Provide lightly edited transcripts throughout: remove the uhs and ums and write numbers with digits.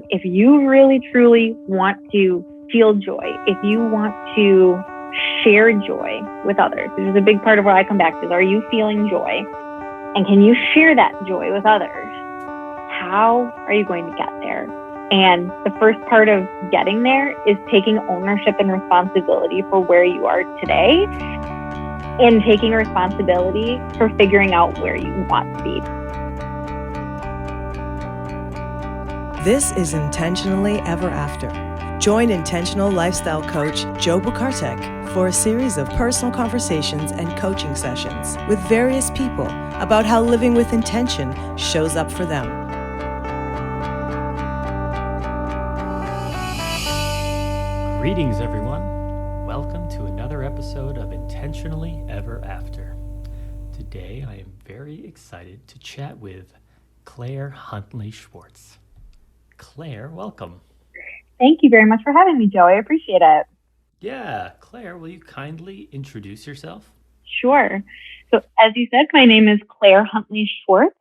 If you really, truly want to feel joy, if you want to share joy with others, which is a big part of what I come back to, is are you feeling joy? And can you share that joy with others? How are you going to get there? And the first part of getting there is taking ownership and responsibility for where you are today and taking responsibility for figuring out where you want to be. This is Intentionally Ever After. Join intentional lifestyle coach Joe Bukartek for a series of personal conversations and coaching sessions with various people about how living with intention shows up for them. Greetings, everyone. Welcome to another episode of Intentionally Ever After. Today, I am very excited to chat with Claire Huntley-Schwartz. Claire, welcome. Thank you very much for having me, Joe. I appreciate it. Yeah, Claire, will you kindly introduce yourself? Sure. So as you said, my name is Claire Huntley-Schwartz,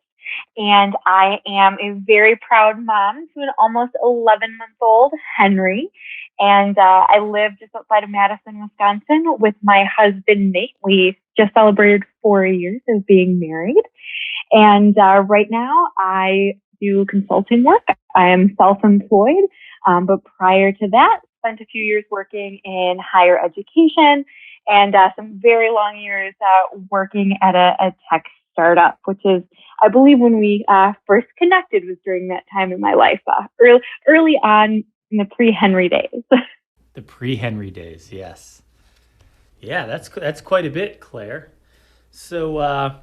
and I am a very proud mom to an almost 11-month-old Henry. And I live just outside of Madison, Wisconsin with my husband, Nate. We just celebrated 4 years of being married. And right now I do consulting work. I am self-employed, but prior to that, spent a few years working in higher education and some very long years working at a tech startup, which is, I believe, when we first connected was during that time in my life, early on in the pre-Henry days. The pre-Henry days, yes. Yeah, that's quite a bit, Claire. So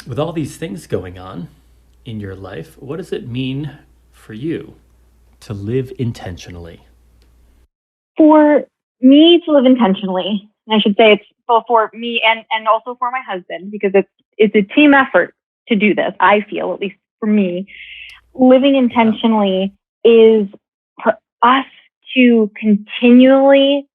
with all these things going on in your life, what does it mean for you to live intentionally? For me to live intentionally, and I should say it's both for me and also for my husband, because it's a team effort to do this. I feel, at least for me, living intentionally is for us to continually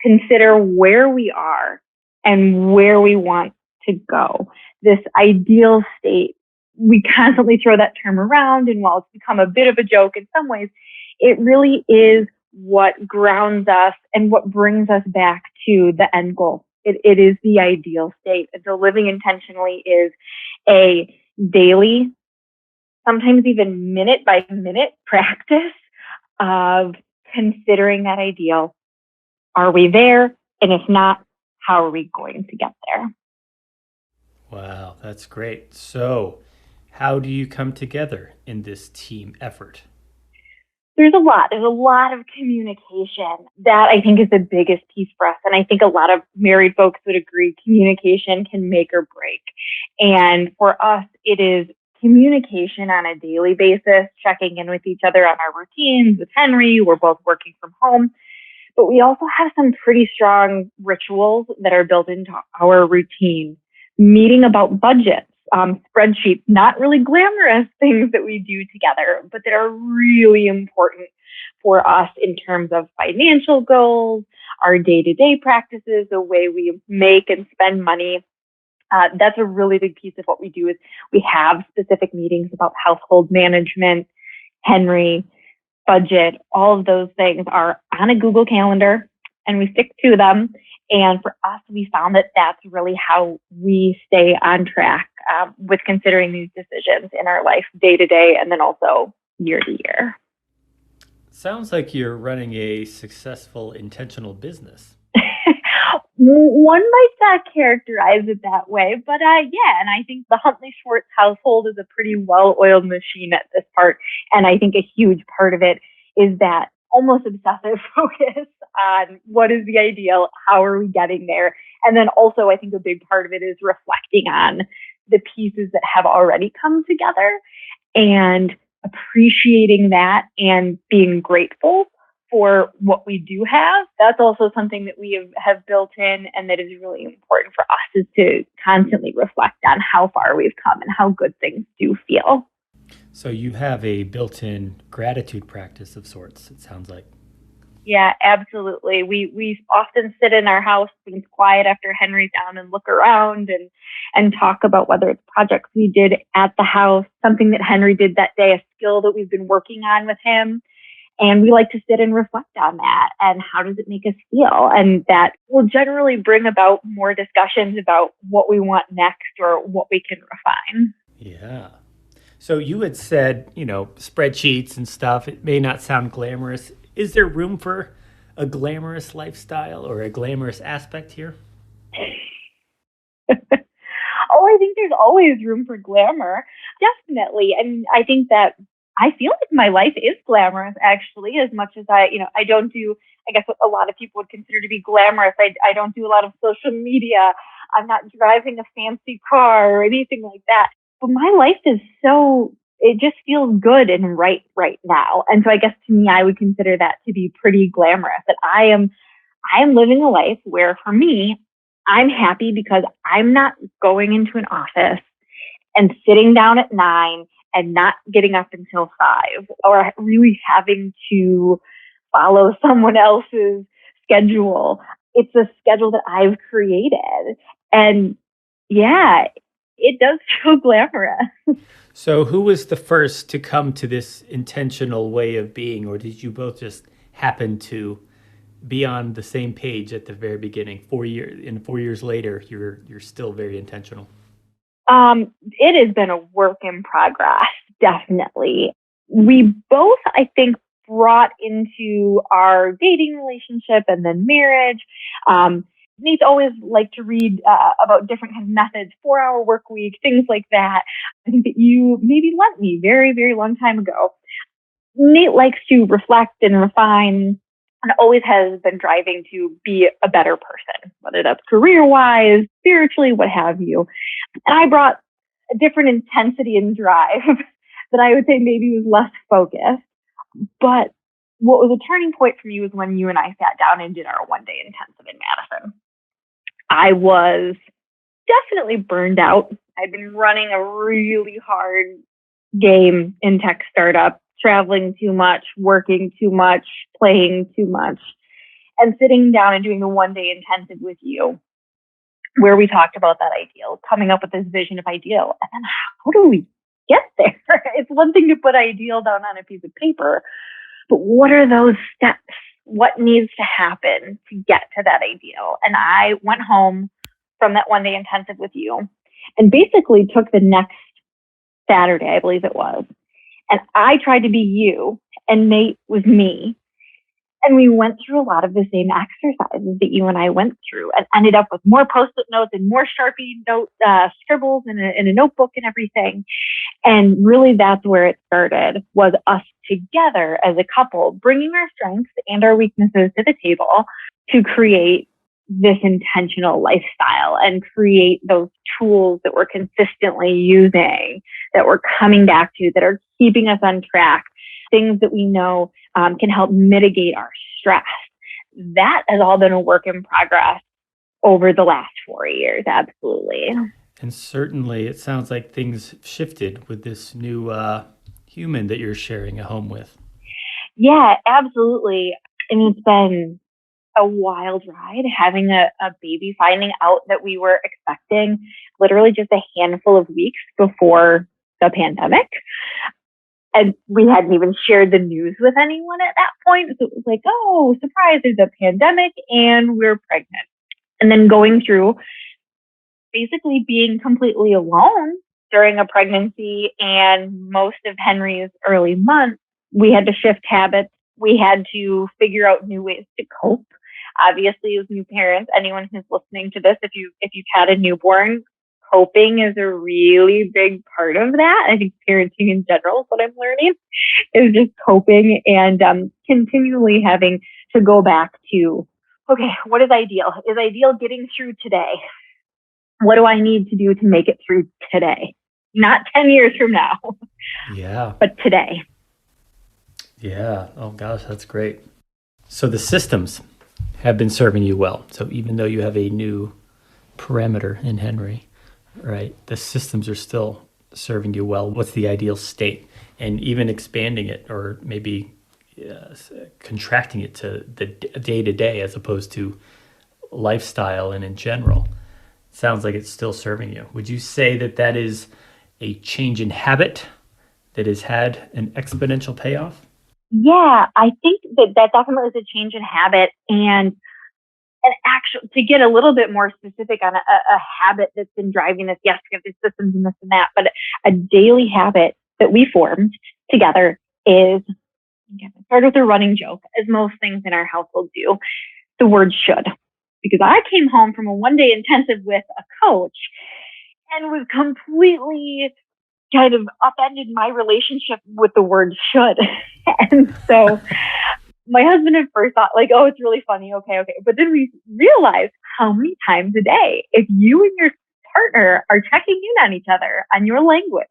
consider where we are and where we want to go. This ideal state, we constantly throw that term around, and while it's become a bit of a joke in some ways, it really is what grounds us and what brings us back to the end goal. It is the ideal state. And so living intentionally is a daily, sometimes even minute by minute practice of considering that ideal. Are we there? And if not, how are we going to get there? Wow, that's great. So how do you come together in this team effort? There's a lot of communication that I think is the biggest piece for us. And I think a lot of married folks would agree communication can make or break. And for us, it is communication on a daily basis, checking in with each other on our routines. With Henry, we're both working from home, but we also have some pretty strong rituals that are built into our routine. Meeting about budgets, spreadsheets, not really glamorous things that we do together, but that are really important for us in terms of financial goals, our day-to-day practices, the way we make and spend money. That's a really big piece of what we do is we have specific meetings about household management, Henry, budget. All of those things are on a Google Calendar, and we stick to them. And for us, we found that that's really how we stay on track with considering these decisions in our life day to day and then also year to year. Sounds like you're running a successful, intentional business. One might not characterize it that way, but yeah, and I think the Huntley-Schwartz household is a pretty well-oiled machine at this part. And I think a huge part of it is that almost obsessive focus on what is the ideal, how are we getting there? And then also I think a big part of it is reflecting on the pieces that have already come together and appreciating that and being grateful for what we do have. That's also something that we have built in and that is really important for us, is to constantly reflect on how far we've come and how good things do feel. So you have a built-in gratitude practice of sorts, it sounds like. Yeah, absolutely. We often sit in our house when it's quiet after Henry's down and look around and talk about whether it's projects we did at the house, something that Henry did that day, a skill that we've been working on with him. And we like to sit and reflect on that and how does it make us feel? And that will generally bring about more discussions about what we want next or what we can refine. Yeah. So you had said, spreadsheets and stuff, it may not sound glamorous. Is there room for a glamorous lifestyle or a glamorous aspect here? Oh, I think there's always room for glamour. Definitely. And I think that I feel like my life is glamorous, actually, as much as I don't do, I guess what a lot of people would consider to be glamorous. I don't do a lot of social media. I'm not driving a fancy car or anything like that. But my life is it just feels good and right now. And so I guess to me, I would consider that to be pretty glamorous. That I am living a life where for me, I'm happy because I'm not going into an office and sitting down at 9 and not getting up until 5 or really having to follow someone else's schedule. It's a schedule that I've created. And yeah, it does feel glamorous. So who was the first to come to this intentional way of being, or did you both just happen to be on the same page at the very beginning? 4 years later, you're still very intentional. It has been a work in progress, definitely. We both, I think, brought into our dating relationship and then marriage. Nate's always liked to read about different kinds of methods, 4-hour work week, things like that. I think that you maybe lent me very, very long time ago. Nate likes to reflect and refine and always has been driving to be a better person, whether that's career-wise, spiritually, what have you. And I brought a different intensity and drive that I would say maybe was less focused. But what was a turning point for me was when you and I sat down and did our one-day intensive in Madison. I was definitely burned out. I'd been running a really hard game in tech startup, traveling too much, working too much, playing too much, and sitting down and doing the one-day intensive with you, where we talked about that ideal, coming up with this vision of ideal. And then how do we get there? It's one thing to put ideal down on a piece of paper, but what are those steps? What needs to happen to get to that ideal? And I went home from that one-day intensive with you and basically took the next Saturday, I believe it was, and I tried to be you and Nate was me. And we went through a lot of the same exercises that you and I went through and ended up with more Post-it notes and more Sharpie note scribbles in a notebook and everything. And really that's where it started, was us together as a couple, bringing our strengths and our weaknesses to the table to create this intentional lifestyle and create those tools that we're consistently using, that we're coming back to, that are keeping us on track, things that we know can help mitigate our stress. That has all been a work in progress over the last 4 years, absolutely. And certainly it sounds like things shifted with this new human that you're sharing a home with. Yeah, absolutely. And it's been a wild ride having a baby, finding out that we were expecting literally just a handful of weeks before the pandemic. And we hadn't even shared the news with anyone at that point. So it was like, oh, surprise, there's a pandemic and we're pregnant. And then going through basically being completely alone during a pregnancy and most of Henry's early months. We had to shift habits. We had to figure out new ways to cope. Obviously, as new parents, anyone who's listening to this, if you've had a newborn, coping is a really big part of that. I think parenting in general is what I'm learning, is just coping and continually having to go back to, okay, what is ideal? Is ideal getting through today? What do I need to do to make it through today? Not 10 years from now. Yeah. But today. Yeah. Oh gosh, that's great. So the systems have been serving you well. So even though you have a new parameter in Henry, right, the systems are still serving you well. What's the ideal state? And even expanding it, or maybe contracting it to the day-to-day as opposed to lifestyle and in general. Sounds like it's still serving you. Would you say that that is a change in habit that has had an exponential payoff? Yeah, I think that definitely is a change in habit, and actually, to get a little bit more specific on a habit that's been driving this, yes, we have these systems and this and that, but a daily habit that we formed together is, again, it started with a running joke, as most things in our household do, the word should. Because I came home from a 1-day intensive with a coach and was completely kind of upended my relationship with the word should. And so my husband at first thought like, oh, it's really funny. Okay. But then we realized how many times a day, if you and your partner are checking in on each other on your language,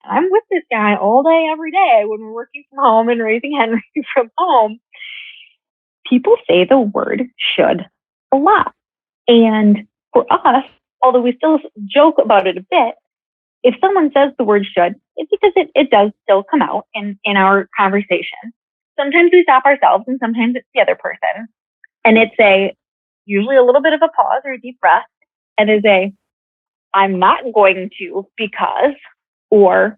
and I'm with this guy all day, every day when we're working from home and raising Henry from home, people say the word should a lot. And for us, although we still joke about it a bit, if someone says the word should, it's because it does still come out in our conversation. Sometimes we stop ourselves and sometimes it's the other person. And it's usually a little bit of a pause or a deep breath, and is I'm not going to because, or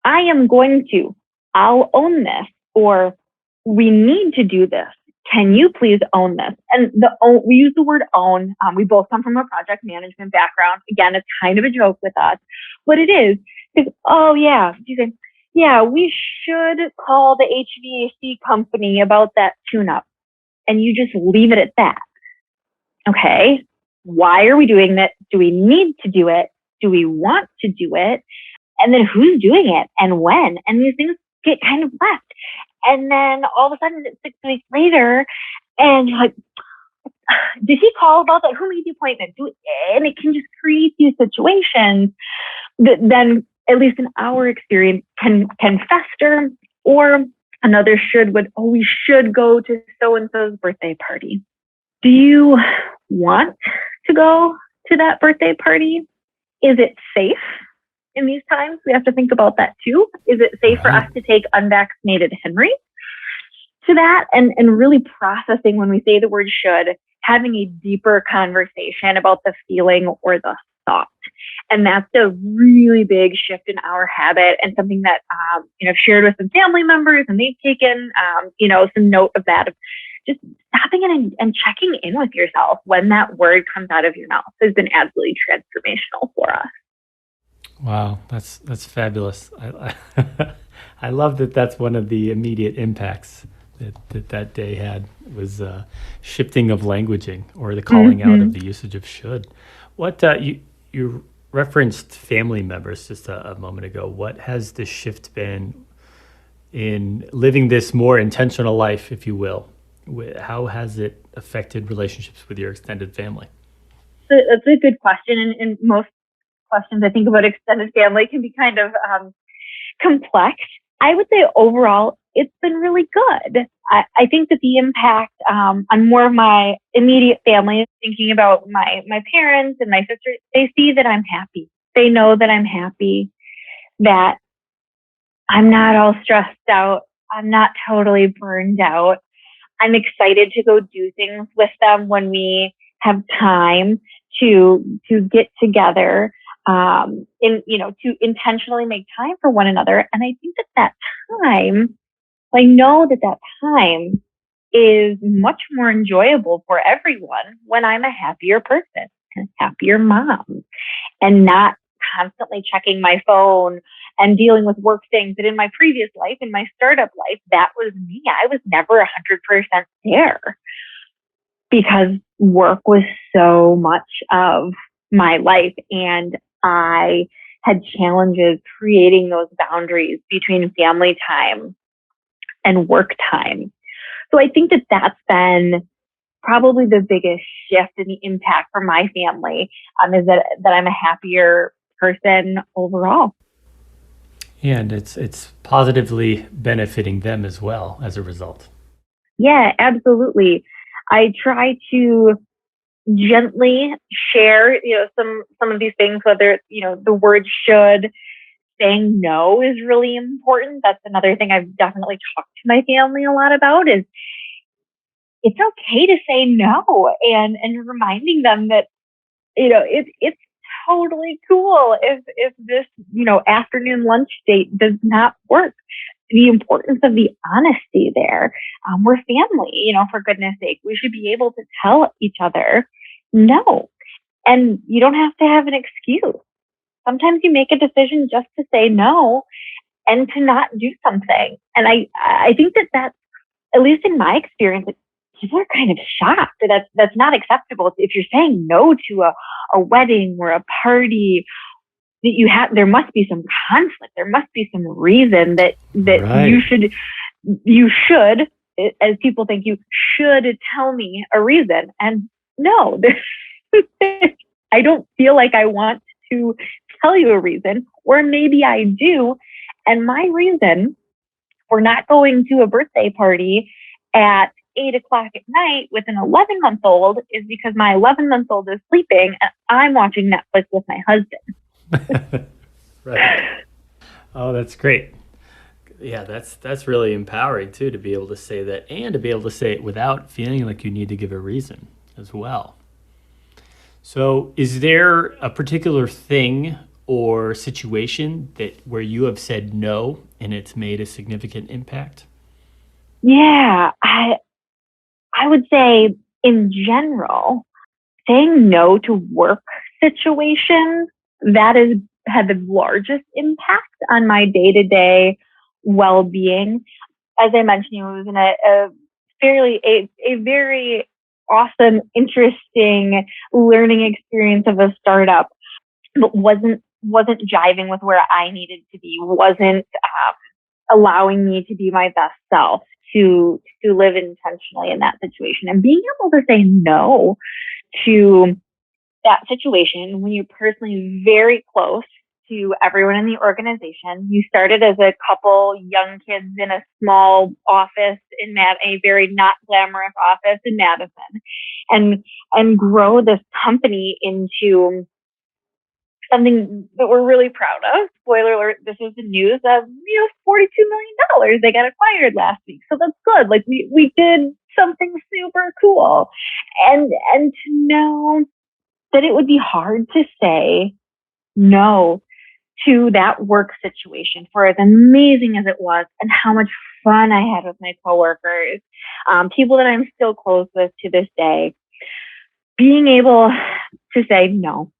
I am going to, I'll own this, or we need to do this. Can you please own this? And we use the word own. We both come from a project management background. Again, it's kind of a joke with us, but it is. Because, oh yeah, you say, yeah, we should call the HVAC company about that tune-up. And you just leave it at that. Okay, why are we doing that? Do we need to do it? Do we want to do it? And then who's doing it and when? And these things get kind of left. And then all of a sudden it's 6 weeks later and you're like, did he call about that? Who made the appointment? And it can just create these situations that then, at least in our experience, can fester. Or another we should go to so-and-so's birthday party. Do you want to go to that birthday party? Is it safe? In these times, we have to think about that too. Is it safe for us to take unvaccinated Henry to that? And really processing when we say the word should, having a deeper conversation about the feeling or the thought. And that's a really big shift in our habit, and something that I've shared with some family members, and they've taken some note of that, of just stopping in and checking in with yourself when that word comes out of your mouth has been absolutely transformational for us. Wow, that's fabulous. I love that. That's one of the immediate impacts that day had, was shifting of languaging, or the calling out of the usage of should. What you referenced family members just a moment ago. What has the shift been in living this more intentional life, if you will? How has it affected relationships with your extended family? That's a good question, and most questions I think about extended family can be kind of complex. I would say overall, it's been really good. I think that the impact on more of my immediate family, thinking about my parents and my sister, they see that I'm happy. They know that I'm happy, that I'm not all stressed out. I'm not totally burned out. I'm excited to go do things with them when we have time to get together. To intentionally make time for one another. And I think that time, I know that time is much more enjoyable for everyone when I'm a happier person, a happier mom, and not constantly checking my phone and dealing with work things that in my previous life, in my startup life, that was me. I was never 100% there because work was so much of my life, and I had challenges creating those boundaries between family time and work time. So I think that that's been probably the biggest shift in the impact for my family, is that I'm a happier person overall. Yeah, and it's positively benefiting them as well as a result. Yeah, absolutely. I try to gently share, some of these things, whether it's, the word should. Saying no is really important. That's another thing I've definitely talked to my family a lot about, is it's okay to say no, and reminding them that, it's totally cool if this, afternoon lunch date does not work. the importance of the honesty there. We're family, for goodness sake. We should be able to tell each other no. And you don't have to have an excuse. Sometimes you make a decision just to say no and to not do something. And I think that's, at least in my experience, people are kind of shocked that that's not acceptable. If you're saying no to a wedding or a party, that there must be some conflict. There must be some reason that Right. you should, as people think, you should tell me a reason. And no, I don't feel like I want to tell you a reason, or maybe I do. And my reason for not going to a birthday party at 8:00 at night with an 11-month-old is because my 11-month-old is sleeping and I'm watching Netflix with my husband. Right. Oh, that's great. Yeah, that's really empowering too, to be able to say that, and to be able to say it without feeling like you need to give a reason as well. So is there a particular thing or situation where you have said no and it's made a significant impact? Yeah, I would say in general, saying no to work situations, that has had the largest impact on my day-to-day well-being. As I mentioned, it was in a very awesome, interesting learning experience of a startup, but wasn't jiving with where I needed to be, wasn't allowing me to be my best self, to live intentionally in that situation. And being able to say no to that situation when you're personally very close to everyone in the organization. You started as a couple young kids in a small office in a very not glamorous office in Madison, and grow this company into something that we're really proud of. Spoiler alert, this was the news of, $42 million. They got acquired last week. So that's good. Like we did something super cool. And to know that it would be hard to say no to that work situation, for as amazing as it was and how much fun I had with my coworkers, people that I'm still close with to this day, being able to say no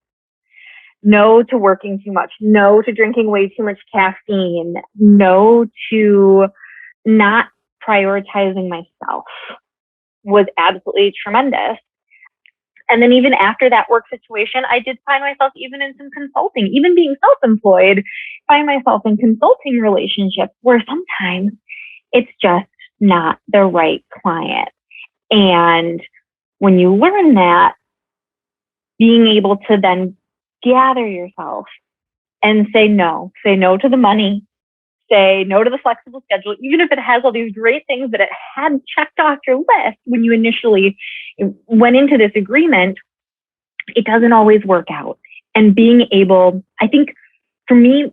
to working too much, no to drinking way too much caffeine, no to not prioritizing myself was absolutely tremendous. And then even after that work situation, I did find myself even in some consulting, even being self-employed, find myself in consulting relationships where sometimes it's just not the right client. And when you learn that, being able to then gather yourself and say no to the money, say no to the flexible schedule, even if it has all these great things that it had checked off your list when you initially went into this agreement, it doesn't always work out. And being able, I think for me,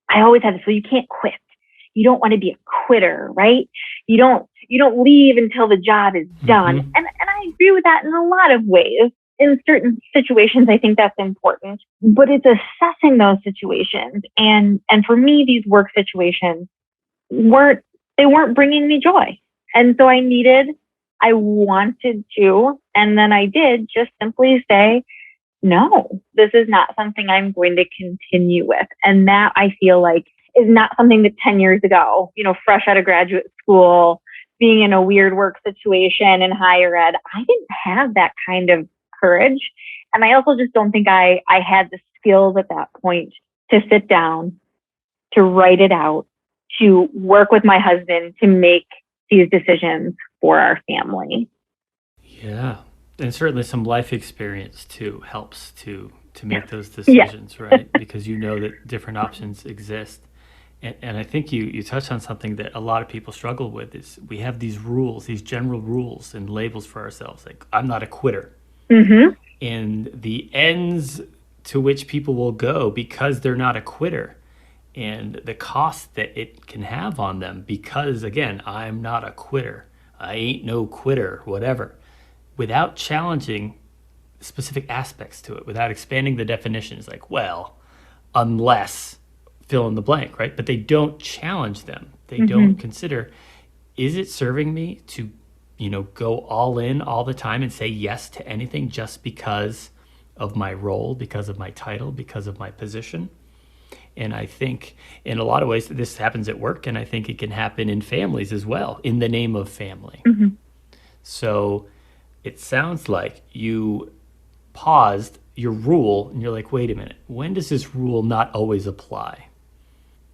I always had this, so you can't quit. You don't want to be a quitter, right? You don't leave until the job is done. Mm-hmm. And I agree with that in a lot of ways. In certain situations, I think that's important, but it's assessing those situations. And for me, these work situations weren't bringing me joy. And so I wanted to, and then I did just simply say, no, this is not something I'm going to continue with. And that I feel like is not something that 10 years ago, fresh out of graduate school, being in a weird work situation in higher ed, I didn't have that kind of courage. And I also just don't think I had the skills at that point to sit down, to write it out, to work with my husband to make these decisions for our family. Yeah. And certainly some life experience too helps to make those decisions, right? Because you know that different options exist. And I think you touched on something that a lot of people struggle with is we have these rules, these general rules and labels for ourselves. Like, I'm not a quitter. Mm-hmm. And the ends to which people will go because they're not a quitter, and the cost that it can have on them because, again, I'm not a quitter. I ain't no quitter, whatever. Without challenging specific aspects to it, without expanding the definitions, like, well, unless fill in the blank, right? But they don't challenge them. They don't consider, is it serving me to, go all in all the time and say yes to anything just because of my role, because of my title, because of my position? And I think in a lot of ways this happens at work, and I think it can happen in families as well, in the name of family. So it sounds like you paused your rule and you're like, wait a minute, when does this rule not always apply?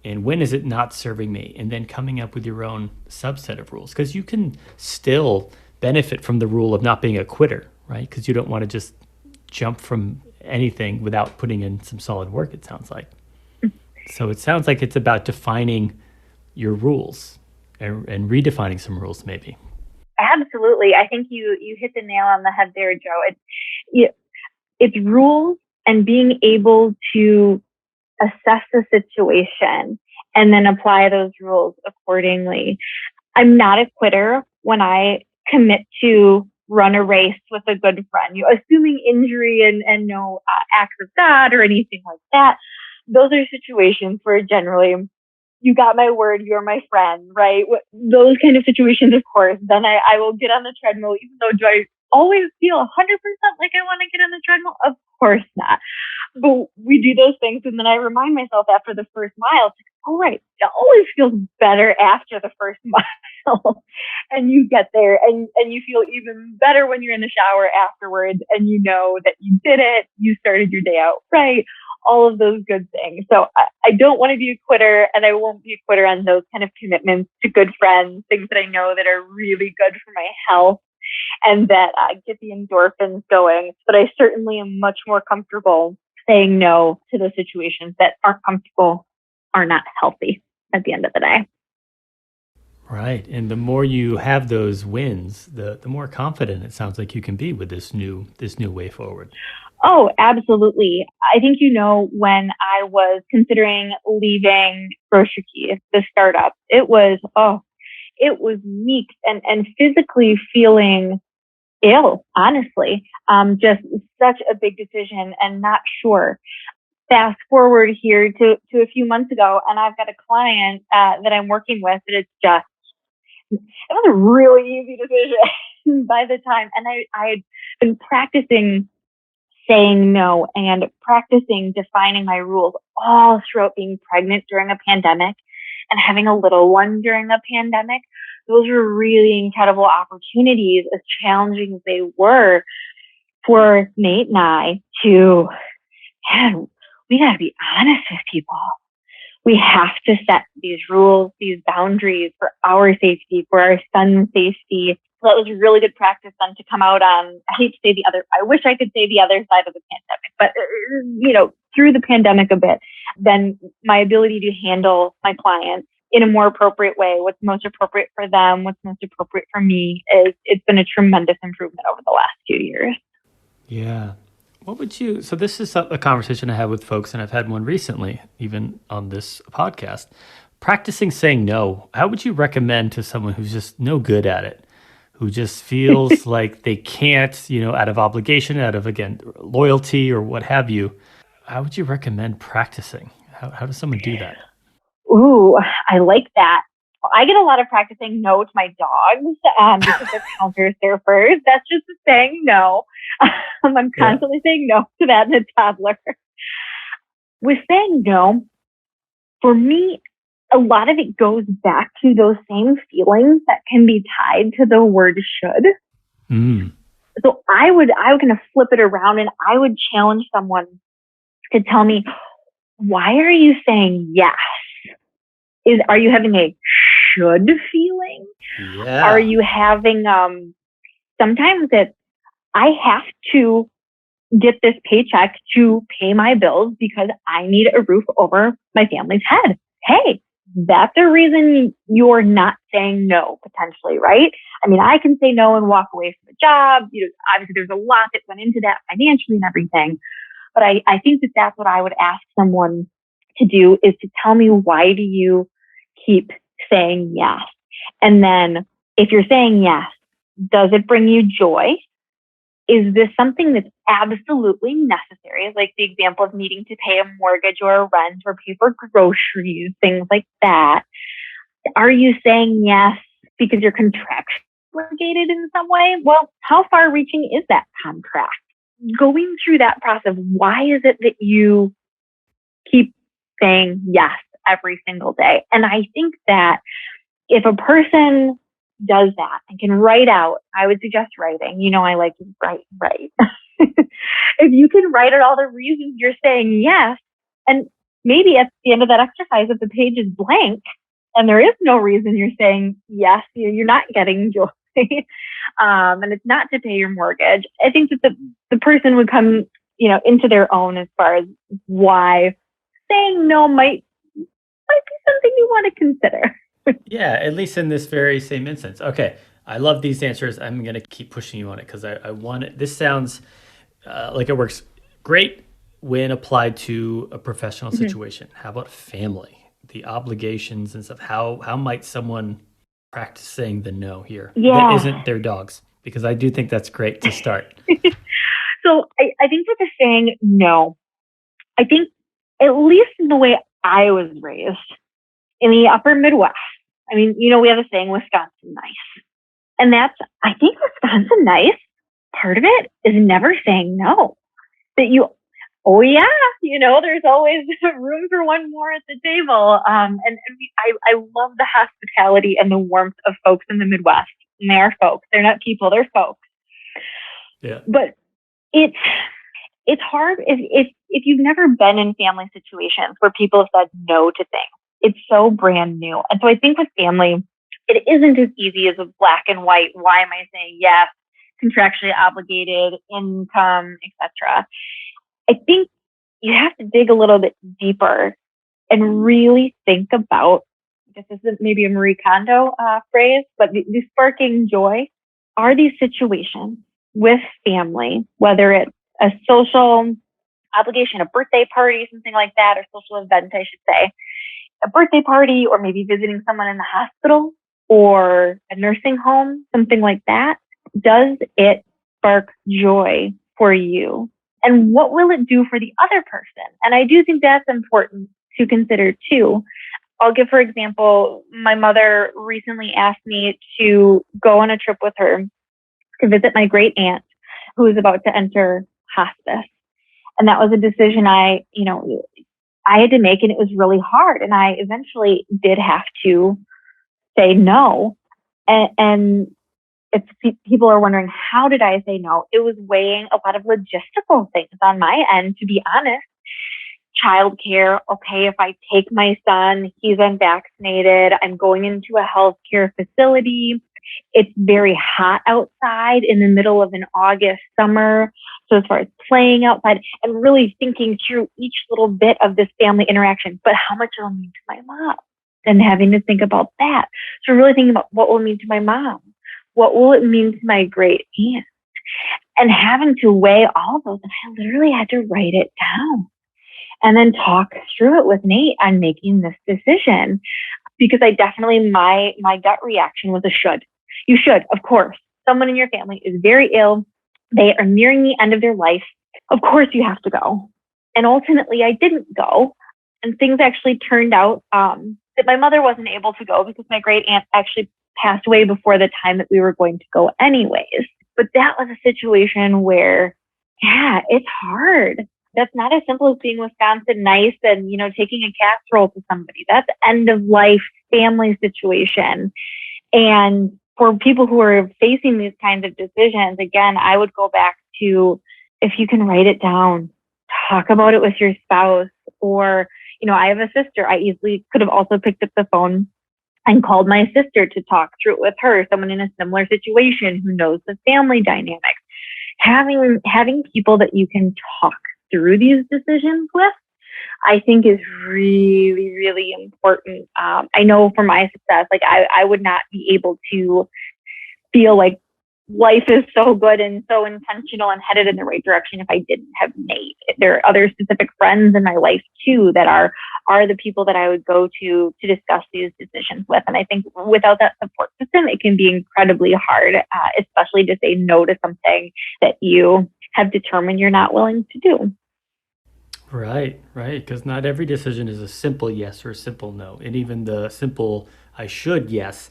And when is it not serving me? And then coming up with your own subset of rules, because you can still benefit from the rule of not being a quitter, right? Because you don't want to just jump from anything without putting in some solid work, it sounds like. So it sounds like it's about defining your rules and redefining some rules, maybe. Absolutely. I think you hit the nail on the head there, Joe. It's rules and being able to assess the situation and then apply those rules accordingly. I'm not a quitter when I commit to run a race with a good friend, assuming injury and no acts of God or anything like that. Those are situations where generally, you got my word, you're my friend, right? Those kind of situations, of course, then I will get on the treadmill, even though do I always feel 100% like I want to get on the treadmill? Of course not. But we do those things, and then I remind myself after the first mile, it's like, oh, right, it always feels better after the first mile. And you get there, and you feel even better when you're in the shower afterwards, and you know that you did it, you started your day out right, all of those good things. So I don't want to be a quitter, and I won't be a quitter on those kind of commitments to good friends, things that I know that are really good for my health and that get the endorphins going. But I certainly am much more comfortable saying no to those situations that aren't comfortable, are not healthy at the end of the day. Right. And the more you have those wins, the more confident it sounds like you can be with this new way forward. Oh, absolutely. I think, when I was considering leaving Grocery Key, the startup, it was weeks and physically feeling ill, honestly. Just such a big decision and not sure. Fast forward here to a few months ago, and I've got a client that I'm working with that it was a really easy decision by the time. And I had been practicing saying no and practicing defining my rules all throughout being pregnant during a pandemic and having a little one during a pandemic. Those were really incredible opportunities, as challenging as they were, for Nate and I to, we got to be honest with people. We have to set these rules, these boundaries for our safety, for our son's safety. So that was really good practice then to come out on, I wish I could say the other side of the pandemic, but, through the pandemic a bit, then my ability to handle my clients in a more appropriate way, what's most appropriate for them, what's most appropriate for me, it's been a tremendous improvement over the last few years. Yeah. So this is a conversation I have with folks, and I've had one recently, even on this podcast, practicing saying no. How would you recommend to someone who's just no good at it, who just feels like they can't, out of obligation, out of, again, loyalty or what have you, how would you recommend practicing? How does someone do that? Ooh, I like that. I get a lot of practicing no to my dogs because they're counter surfers. That's just saying no. I'm constantly saying no to that and a toddler. With saying no, for me, a lot of it goes back to those same feelings that can be tied to the word should. So I would kind of flip it around, and I would challenge someone to tell me, why are you saying yes? Are you having a should feeling? Yeah. Are you having, sometimes it's, I have to get this paycheck to pay my bills because I need a roof over my family's head. Hey, that's a reason you're not saying no, potentially, right? I mean, I can say no and walk away from a job. Obviously there's a lot that went into that financially and everything. But I think that's what I would ask someone to do, is to tell me, why do you keep saying yes? And then if you're saying yes, does it bring you joy? Is this something that's absolutely necessary? Like the example of needing to pay a mortgage or a rent or pay for groceries, things like that. Are you saying yes because you're contractually obligated in some way? Well, how far reaching is that contract? Going through that process, why is it that you keep saying yes every single day? And I think that if a person does that and can write out, I would suggest writing. I like to write. If you can write out all the reasons you're saying yes, and maybe at the end of that exercise, if the page is blank and there is no reason you're saying yes, you're not getting joy, and it's not to pay your mortgage, I think that the person would come, into their own as far as why saying no might be something you want to consider. Yeah, at least in this very same instance. Okay, I love these answers. I'm going to keep pushing you on it because I want it. This sounds like it works great when applied to a professional situation. How about family? The obligations and stuff. How might someone practice saying the no here? Yeah. That isn't their dogs, because I do think that's great to start. So I think with the saying no, I think at least in the way I was raised in the upper Midwest, I mean, we have a saying, Wisconsin nice. And I think Wisconsin nice, part of it is never saying no. That oh yeah, there's always room for one more at the table. I love the hospitality and the warmth of folks in the Midwest. And they are folks. They're not people, they're folks. Yeah. But it's hard if you've never been in family situations where people have said no to things. It's so brand new. And so I think with family, it isn't as easy as a black and white. Why am I saying yes? Contractually obligated, income, etc. I think you have to dig a little bit deeper and really think about, this is maybe a Marie Kondo phrase, but the sparking joy. Are these situations with family, whether it's a social obligation, a birthday party, something like that, or social event, I should say, a birthday party, or maybe visiting someone in the hospital or a nursing home, something like that, does it spark joy for you? And what will it do for the other person? And I do think that's important to consider too. I'll give, for example, my mother recently asked me to go on a trip with her to visit my great aunt who is about to enter hospice. And that was a decision I had to make, and it was really hard. And I eventually did have to say no. And if people are wondering, how did I say no? It was weighing a lot of logistical things on my end, to be honest. Childcare. Okay, if I take my son, he's unvaccinated, I'm going into a healthcare facility. It's very hot outside in the middle of an August summer. So as far as playing outside and really thinking through each little bit of this family interaction, but how much it'll mean to my mom, and having to think about that. So really thinking about what will it mean to my mom? What will it mean to my great aunt? And having to weigh all of those. And I literally had to write it down and then talk through it with Nate on making this decision. Because I definitely, my gut reaction was a should. You should, of course. Someone in your family is very ill. They are nearing the end of their life. Of course you have to go. And ultimately I didn't go. And things actually turned out that my mother wasn't able to go because my great aunt actually passed away before the time that we were going to go anyways. But that was a situation where, yeah, it's hard. That's not as simple as being Wisconsin nice and, taking a casserole to somebody. That's end of life family situation. And for people who are facing these kinds of decisions, again, I would go back to, if you can write it down, talk about it with your spouse. Or, I have a sister. I easily could have also picked up the phone and called my sister to talk through it with her, someone in a similar situation who knows the family dynamics. Having people that you can talk through these decisions with, I think is really, really important. I know for my success, I would not be able to feel like life is so good and so intentional and headed in the right direction if I didn't have Nate. There are other specific friends in my life too that are the people that I would go to discuss these decisions with. And I think without that support system, it can be incredibly hard, especially to say no to something that you have determined you're not willing to do. Right. Because not every decision is a simple yes or a simple no. And even the simple, I should, yes.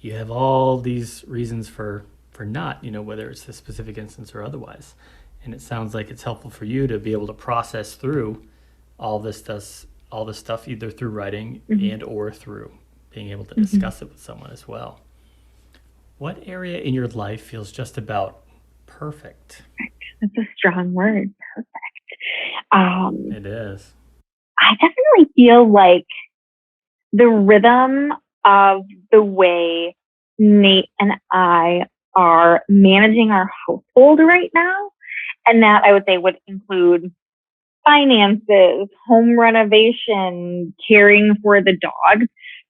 You have all these reasons for not, whether it's the specific instance or otherwise. And it sounds like it's helpful for you to be able to process through all this stuff either through writing and or through being able to discuss it with someone as well. What area in your life feels just about perfect? That's a strong word, perfect. It is. I definitely feel like the rhythm of the way Nate and I are managing our household right now, and that I would say would include finances, home renovation, caring for the dog,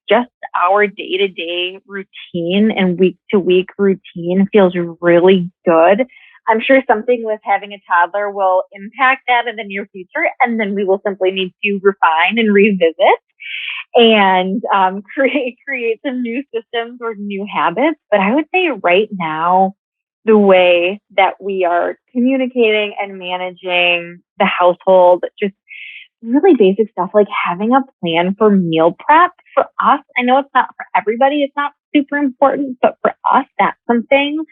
just our day-to-day routine and week-to-week routine feels really good. I'm sure something with having a toddler will impact that in the near future, and then we will simply need to refine and revisit and create some new systems or new habits. But I would say right now, the way that we are communicating and managing the household, just really basic stuff like having a plan for meal prep for us. I know it's not for everybody. It's not super important, but for us, that's something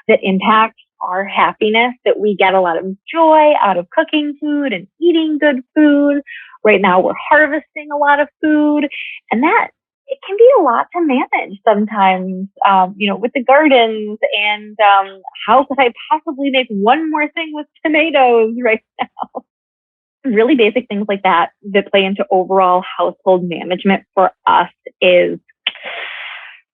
that impacts our happiness, that we get a lot of joy out of cooking food and eating good food. Right now, we're harvesting a lot of food, and that it can be a lot to manage sometimes, with the gardens and how could I possibly make one more thing with tomatoes right now? Really basic things like that play into overall household management for us is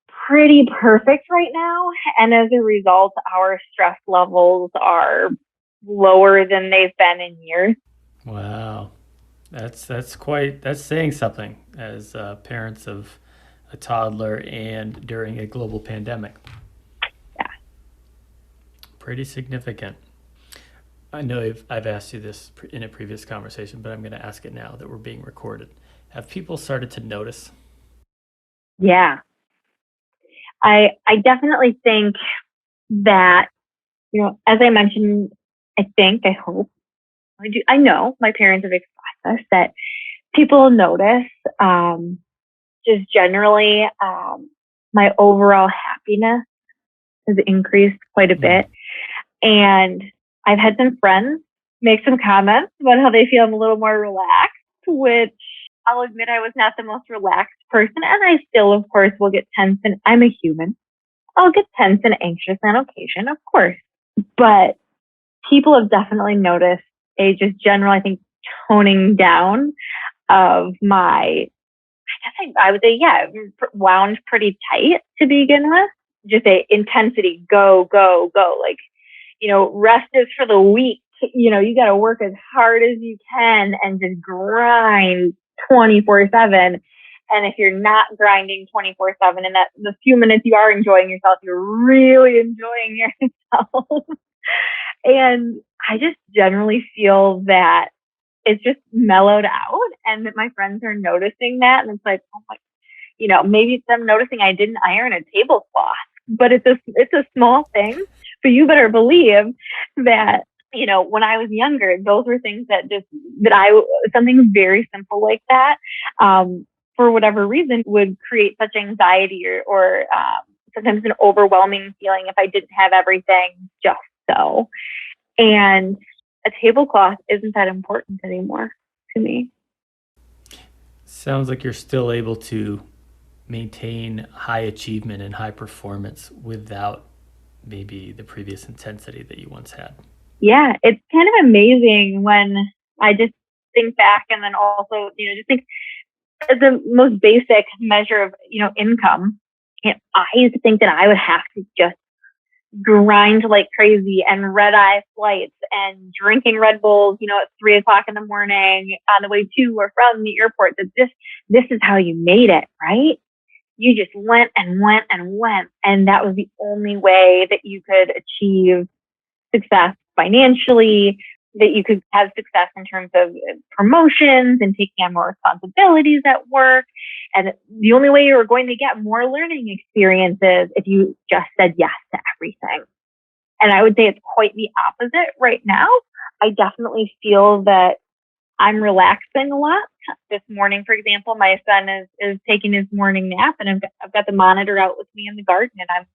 pretty perfect right now. And as a result, our stress levels are lower than they've been in years. Wow. That's saying something as parents of a toddler and during a global pandemic. Yeah. Pretty significant. I know I've asked you this in a previous conversation, but I'm going to ask it now that we're being recorded. Have people started to notice? Yeah. I definitely think that, as I mentioned, I hope, I know my parents have expressed this, that people notice, just generally, my overall happiness has increased quite a bit. And I've had some friends make some comments about how they feel I'm a little more relaxed, which I'll admit I was not the most relaxed person. And I still, of course, will get tense, and I'm a human. I'll get tense and anxious on occasion, of course. But people have definitely noticed a just general, I think, toning down of my, I would say, wound pretty tight to begin with. Just a intensity, go, go, go. Like, rest is for the weak. You got to work as hard as you can and just grind 24/7. And if you're not grinding 24/7 and that the few minutes you are enjoying yourself, you're really enjoying yourself. And I just generally feel that it's just mellowed out and that my friends are noticing that. And it's like, oh my, maybe it's them noticing I didn't iron a tablecloth, but it's a small thing. But you better believe that, when I was younger, those were things something very simple like that, for whatever reason, would create such anxiety or sometimes an overwhelming feeling if I didn't have everything just so. And a tablecloth isn't that important anymore to me. Sounds like you're still able to maintain high achievement and high performance without maybe the previous intensity that you once had. Yeah, it's kind of amazing when I just think back and then also, just think as the most basic measure of, income. I used to think that I would have to just grind like crazy and red eye flights and drinking Red Bulls, at 3:00 in the morning on the way to or from the airport, that this is how you made it, right? You just went and went and went. And that was the only way that you could achieve success financially, that you could have success in terms of promotions and taking on more responsibilities at work. And the only way you were going to get more learning experiences if you just said yes to everything. And I would say it's quite the opposite right now. I definitely feel that I'm relaxing a lot. This morning, for example, my son is taking his morning nap, and I've got the monitor out with me in the garden, and I'm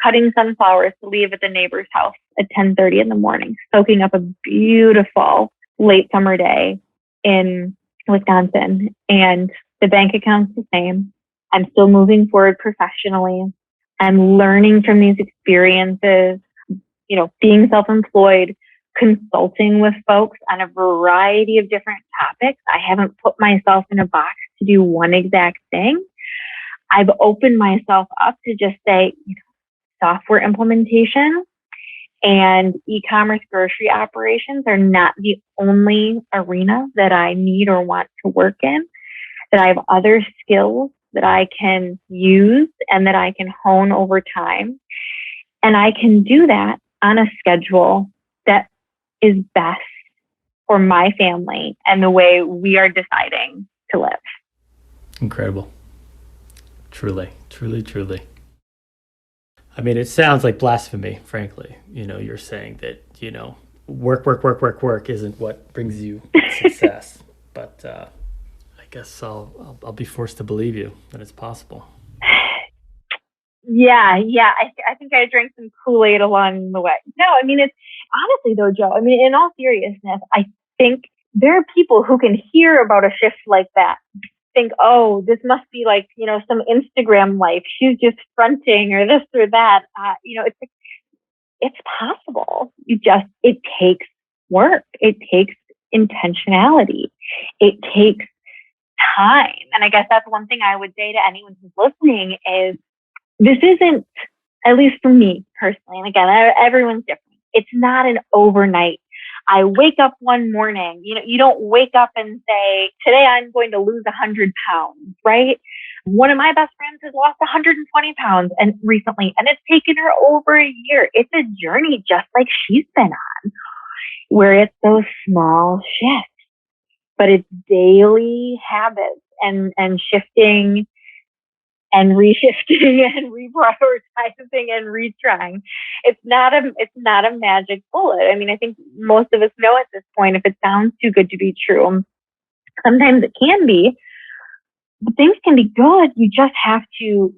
cutting sunflowers to leave at the neighbor's house at 10:30 in the morning, soaking up a beautiful late summer day in Wisconsin. And the bank account's the same. I'm still moving forward professionally. I'm learning from these experiences, being self-employed, consulting with folks on a variety of different topics. I haven't put myself in a box to do one exact thing. I've opened myself up to just say, software implementation and e-commerce grocery operations are not the only arena that I need or want to work in, that I have other skills that I can use and that I can hone over time. And I can do that on a schedule that is best for my family and the way we are deciding to live. Incredible. Truly, truly, truly. I mean, it sounds like blasphemy, frankly. You're saying that, work isn't what brings you success. But I guess I'll be forced to believe you that it's possible. Yeah. I think I drank some Kool-Aid along the way. No, I mean, it's honestly though, Joe, I mean, in all seriousness, I think there are people who can hear about a shift like that, think, oh, this must be like, some Instagram life. She's just fronting or this or that. It's possible. It takes work. It takes intentionality. It takes time. And I guess that's one thing I would say to anyone who's listening is this isn't, at least for me personally, and again, everyone's different. It's not an overnight. I wake up one morning, you don't wake up and say, today I'm going to lose 100 pounds, right? One of my best friends has lost 120 pounds and recently, and it's taken her over a year. It's a journey just like she's been on, where it's those small shifts, but it's daily habits and shifting and reshifting and reprioritizing and retrying. It's not a magic bullet. I mean, I think most of us know at this point, if it sounds too good to be true, sometimes it can be, but things can be good. You just have to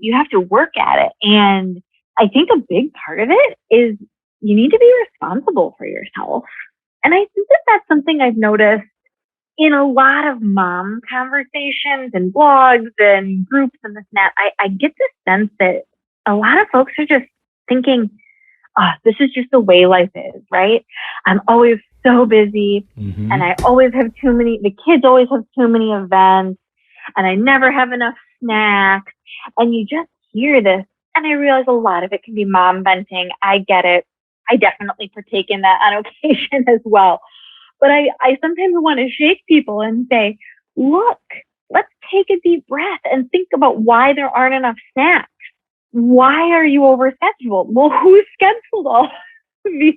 work at it. And I think a big part of it is you need to be responsible for yourself. And I think that that's something I've noticed in a lot of mom conversations and blogs and groups and this and that. I get the sense that a lot of folks are just thinking, this is just the way life is, right? I'm always so busy and I always have the kids always have too many events and I never have enough snacks. And you just hear this. And I realize a lot of it can be mom venting. I get it. I definitely partake in that on occasion as well. But I sometimes want to shake people and say, look, let's take a deep breath and think about why there aren't enough snacks. Why are you overscheduled? Well, who scheduled all these?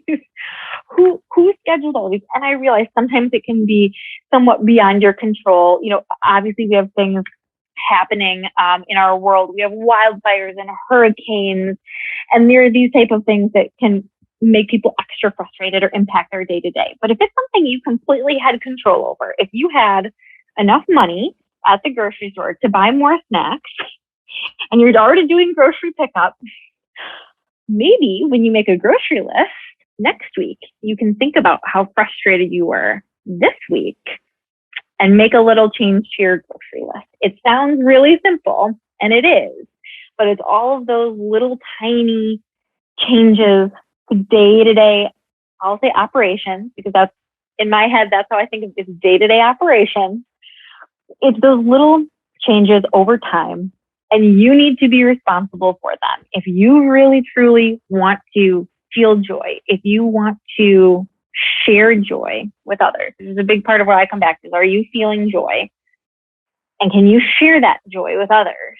Who scheduled all these? And I realize sometimes it can be somewhat beyond your control. Obviously we have things happening in our world. We have wildfires and hurricanes, and there are these type of things that can make people extra frustrated or impact their day to day. But if it's something you completely had control over, if you had enough money at the grocery store to buy more snacks and you're already doing grocery pickup, maybe when you make a grocery list next week, you can think about how frustrated you were this week and make a little change to your grocery list. It sounds really simple, and it is, but it's all of those little tiny changes to day-to-day, I'll say operations, because that's in my head, that's how I think of this day-to-day operations. It's those little changes over time, and you need to be responsible for them. If you really, truly want to feel joy, if you want to share joy with others, this is a big part of where I come back to. Are you feeling joy? And can you share that joy with others?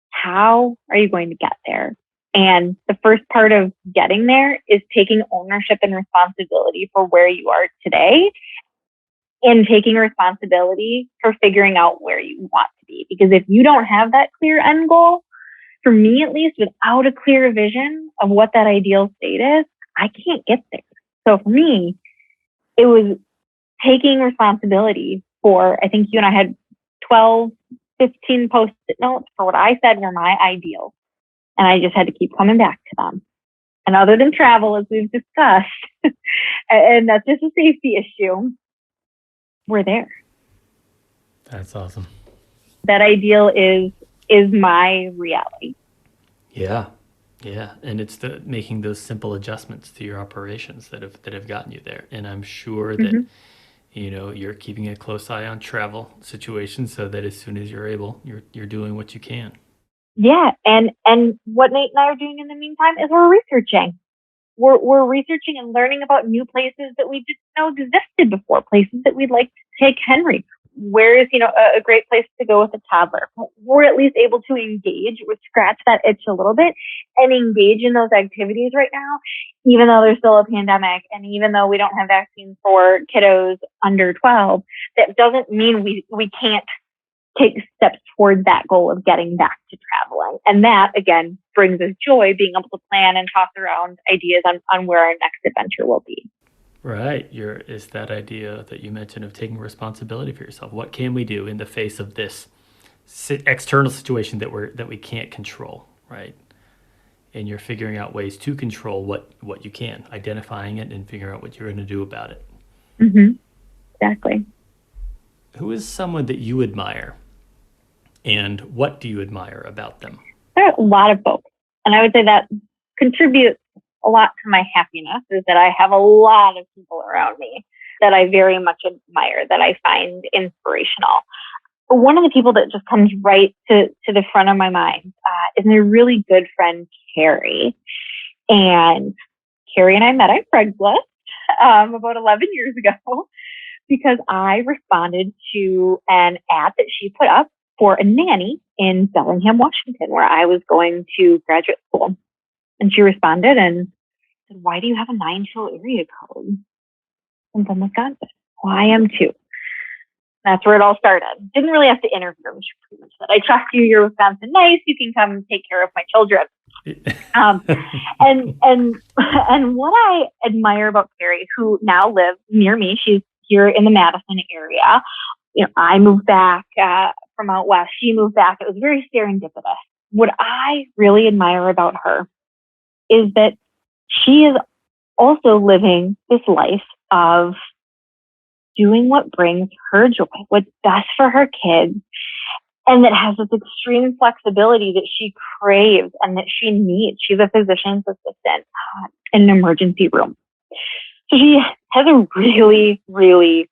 How are you going to get there? And the first part of getting there is taking ownership and responsibility for where you are today and taking responsibility for figuring out where you want to be. Because if you don't have that clear end goal, for me at least, without a clear vision of what that ideal state is, I can't get there. So for me, it was taking responsibility for, I think you and I had 12, 15 post-it notes for what I said were my ideals. And I just had to keep coming back to them. And other than travel, as we've discussed, and that's just a safety issue, we're there. That's awesome. That ideal is my reality. Yeah. Yeah. And it's making those simple adjustments to your operations that have gotten you there. And I'm sure that, you're keeping a close eye on travel situations so that as soon as you're able, you're doing what you can. Yeah. And what Nate and I are doing in the meantime is we're researching. We're researching and learning about new places that we didn't know existed before, places that we'd like to take Henry. Where is, a great place to go with a toddler? We're at least able to engage, scratch that itch a little bit and engage in those activities right now, even though there's still a pandemic and even though we don't have vaccines for kiddos under 12, that doesn't mean we can't take steps towards that goal of getting back to traveling. And that, again, brings us joy, being able to plan and toss around ideas on where our next adventure will be. Right. Is that idea that you mentioned of taking responsibility for yourself. What can we do in the face of this external situation that we can't control, right? And you're figuring out ways to control what you can, identifying it and figuring out what you're going to do about it. Mm-hmm. Exactly. Who is someone that you admire? And what do you admire about them? There are a lot of folks. And I would say that contributes a lot to my happiness is that I have a lot of people around me that I very much admire, that I find inspirational. But one of the people that just comes right to the front of my mind is my really good friend, Carrie. And Carrie and I met on Craigslist about 11 years ago because I responded to an ad that she put up for a nanny in Bellingham, Washington, where I was going to graduate school. And she responded and said, "Why do you have a 9-show area code?" I'm from Wisconsin. Well, I am too. That's where it all started. Didn't really have to interview her. She pretty much said, "I trust you. You're Wisconsin nice. You can come take care of my children." And what I admire about Carrie, who now lives near me, she's here in the Madison area. I moved back from out west. She moved back. It was very serendipitous. What I really admire about her is that she is also living this life of doing what brings her joy, what's best for her kids, and that has this extreme flexibility that she craves and that she needs. She's a physician's assistant in an emergency room. So she has a really, really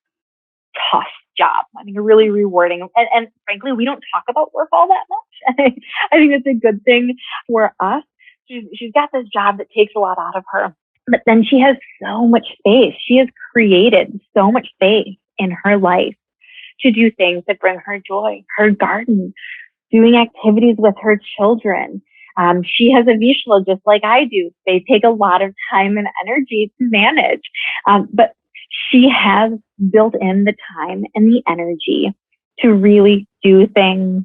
tough job. I think a really rewarding. And frankly, we don't talk about work all that much. I think it's a good thing for us. She's got this job that takes a lot out of her. But then she has so much space. She has created so much space in her life to do things that bring her joy. Her garden, doing activities with her children. She has a Vishla just like I do. They take a lot of time and energy to manage. But she has built in the time and the energy to really do things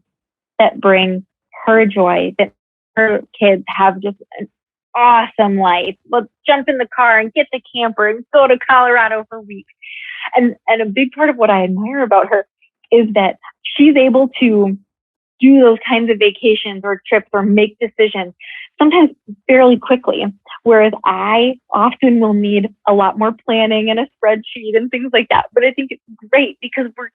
that bring her joy, that her kids have just an awesome life. Let's jump in the car and get the camper and go to Colorado for weeks. And a big part of what I admire about her is that she's able to do those kinds of vacations or trips or make decisions sometimes fairly quickly. Whereas I often will need a lot more planning and a spreadsheet and things like that. But I think it's great because we're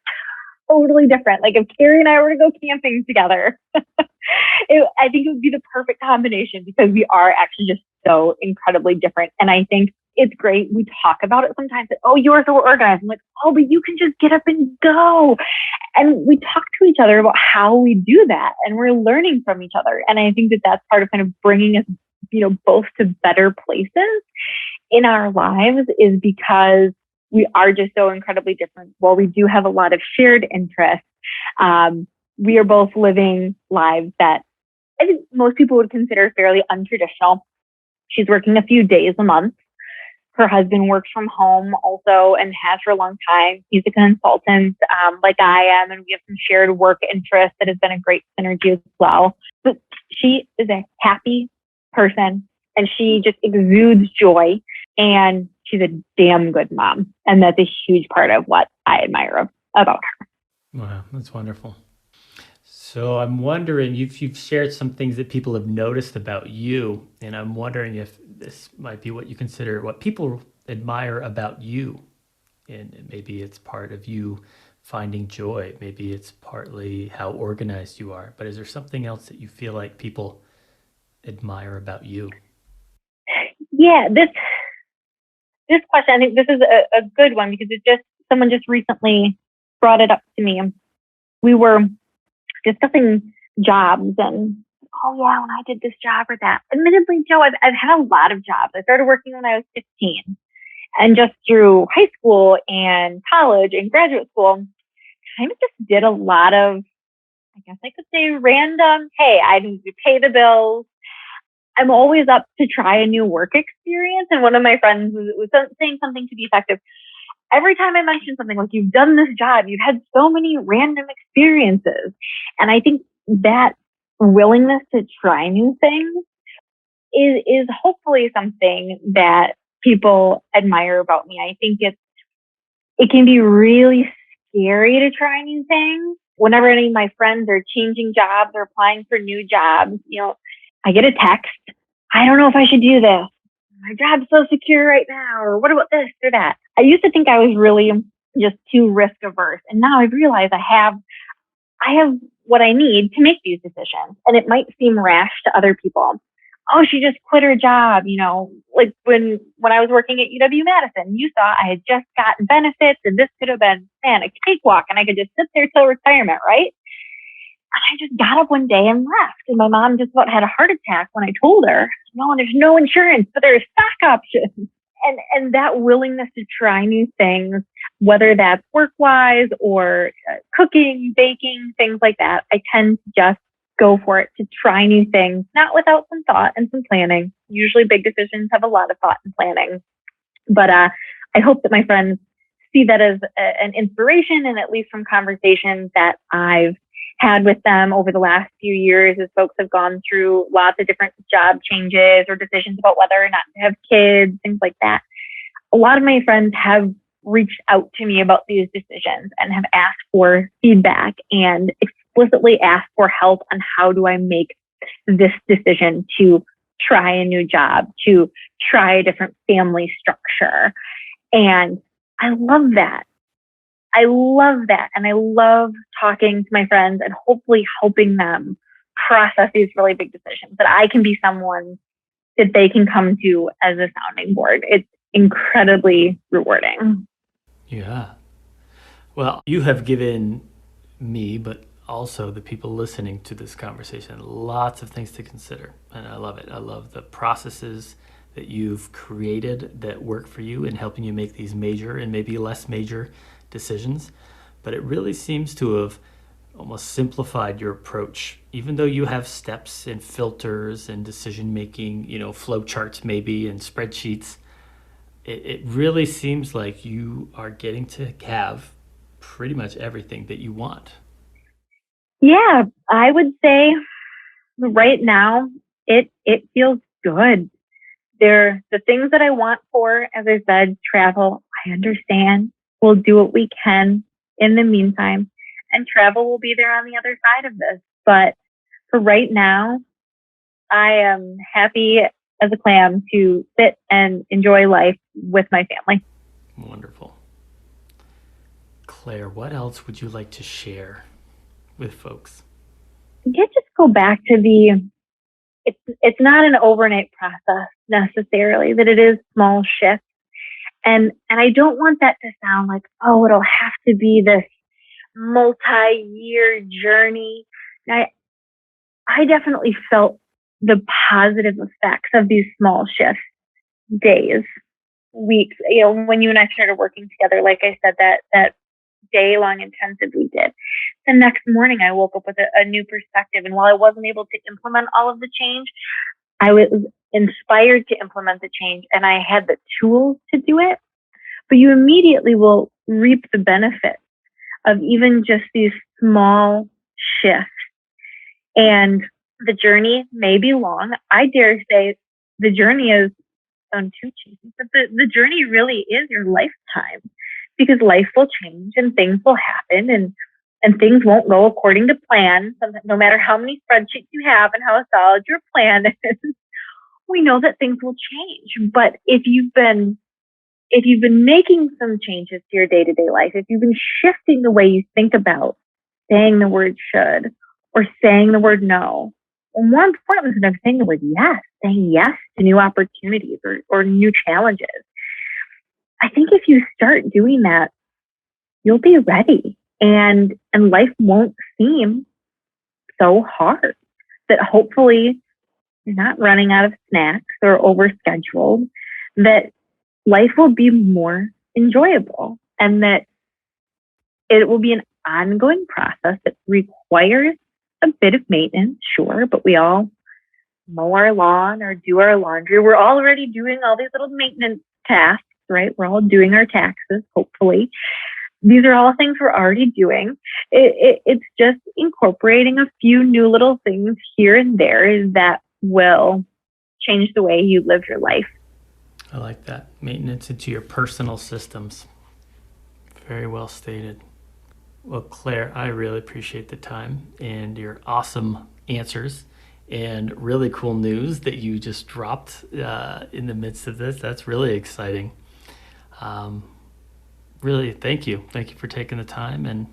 totally different. Like if Carrie and I were to go camping together, I think it would be the perfect combination because we are actually just so incredibly different. And I think it's great. We talk about it sometimes that, oh, you're so organized. I'm like, oh, but you can just get up and go. And we talk to each other about how we do that. And we're learning from each other. And I think that that's part of kind of bringing us, both to better places in our lives is because we are just so incredibly different. While we do have a lot of shared interests, we are both living lives that I think most people would consider fairly untraditional. She's working a few days a month. Her husband works from home also and has for a long time. He's a consultant like I am, and we have some shared work interests that has been a great synergy as well. But she is a happy person, and she just exudes joy, and she's a damn good mom. And that's a huge part of what I admire about her. Wow, that's wonderful. So I'm wondering, you've shared some things that people have noticed about you, and I'm wondering if this might be what you consider what people admire about you. And maybe it's part of you finding joy. Maybe it's partly how organized you are. But is there something else that you feel like people admire about you? Yeah, this question, I think this is a good one because someone just recently brought it up to me. We were discussing jobs and, oh yeah, when I did this job or that. Admittedly, Joe, I've had a lot of jobs. I started working when I was 15, and just through high school and college and graduate school, kind of just did a lot of, I guess I could say, random, hey, I need to pay the bills. I'm always up to try a new work experience. And one of my friends was saying something to the effect of, every time I mention something like, you've done this job, you've had so many random experiences. And I think that willingness to try new things is hopefully something that people admire about me. I think it can be really scary to try new things. Whenever any of my friends are changing jobs or applying for new jobs, I get a text. I don't know if I should do this. My job's so secure right now, or what about this or that? I used to think I was really just too risk averse. And now I've realized I have what I need to make these decisions. And it might seem rash to other people. Oh, she just quit her job. Like when I was working at UW-Madison, you saw I had just gotten benefits, and this could have been, a cakewalk, and I could just sit there till retirement, right? And I just got up one day and left. And my mom just about had a heart attack when I told her, no, there's no insurance, but there's stock options. And that willingness to try new things, whether that's work-wise or cooking, baking, things like that, I tend to just go for it, to try new things, not without some thought and some planning. Usually big decisions have a lot of thought and planning. But I hope that my friends see that as an inspiration, and at least from conversations that I've had with them over the last few years, as folks have gone through lots of different job changes or decisions about whether or not to have kids, things like that. A lot of my friends have reached out to me about these decisions and have asked for feedback and explicitly asked for help on how do I make this decision to try a new job, to try a different family structure. And I love that. And I love talking to my friends and hopefully helping them process these really big decisions, that I can be someone that they can come to as a sounding board. It's incredibly rewarding. Yeah. Well, you have given me, but also the people listening to this conversation, lots of things to consider. And I love it. I love the processes that you've created that work for you in helping you make these major and maybe less major decisions. But it really seems to have almost simplified your approach, even though you have steps and filters and decision making, flow charts maybe and spreadsheets. It really seems like you are getting to have pretty much everything that you want. Yeah, I would say right now it feels good. They're the things that I want for, as I said, travel. I understand. We'll do what we can in the meantime, and travel will be there on the other side of this. But for right now, I am happy as a clam to sit and enjoy life with my family. Wonderful. Claire, what else would you like to share with folks? I can't just go back to it's not an overnight process necessarily, that it is small shifts. And I don't want that to sound like, oh, it'll have to be this multi-year journey. I definitely felt the positive effects of these small shifts, days, weeks. When you and I started working together, like I said, that day-long intensive we did. The next morning, I woke up with a new perspective. And while I wasn't able to implement all of the change, I was inspired to implement the change, and I had the tools to do it. But you immediately will reap the benefits of even just these small shifts. And the journey may be long. I dare say the journey is on too cheesy, but the journey really is your lifetime. because life will change and things will happen and things won't go according to plan. No matter how many spreadsheets you have and how solid your plan is, we know that things will change. But if you've been making some changes to your day-to-day life, if you've been shifting the way you think about saying the word should or saying the word no, or more importantly than saying the word yes, saying yes to new opportunities or new challenges, I think if you start doing that, you'll be ready and life won't seem so hard. That hopefully you're not running out of snacks or overscheduled, that life will be more enjoyable and that it will be an ongoing process that requires a bit of maintenance, sure, but we all mow our lawn or do our laundry. We're already doing all these little maintenance tasks, right? We're all doing our taxes, hopefully. These are all things we're already doing. It's just incorporating a few new little things here and there that will change the way you live your life. I like that. Maintenance into your personal systems. Very well stated. Well, Claire, I really appreciate the time and your awesome answers and really cool news that you just dropped in the midst of this. That's really exciting. Really, thank you. Thank you for taking the time, and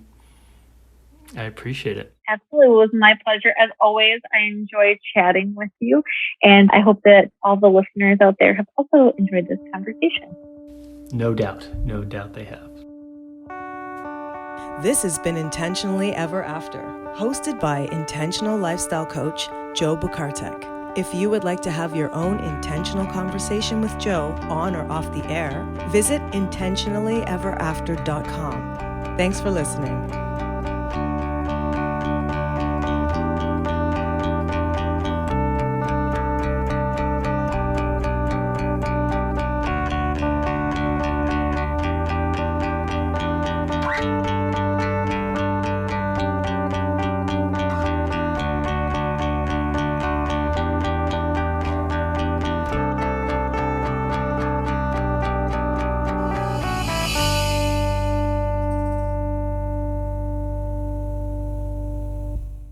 I appreciate it. Absolutely. It was my pleasure. As always, I enjoyed chatting with you, and I hope that all the listeners out there have also enjoyed this conversation. No doubt. No doubt they have. This has been Intentionally Ever After, hosted by intentional lifestyle coach Joe Bukartek. If you would like to have your own intentional conversation with Joe on or off the air, visit intentionallyeverafter.com. Thanks for listening.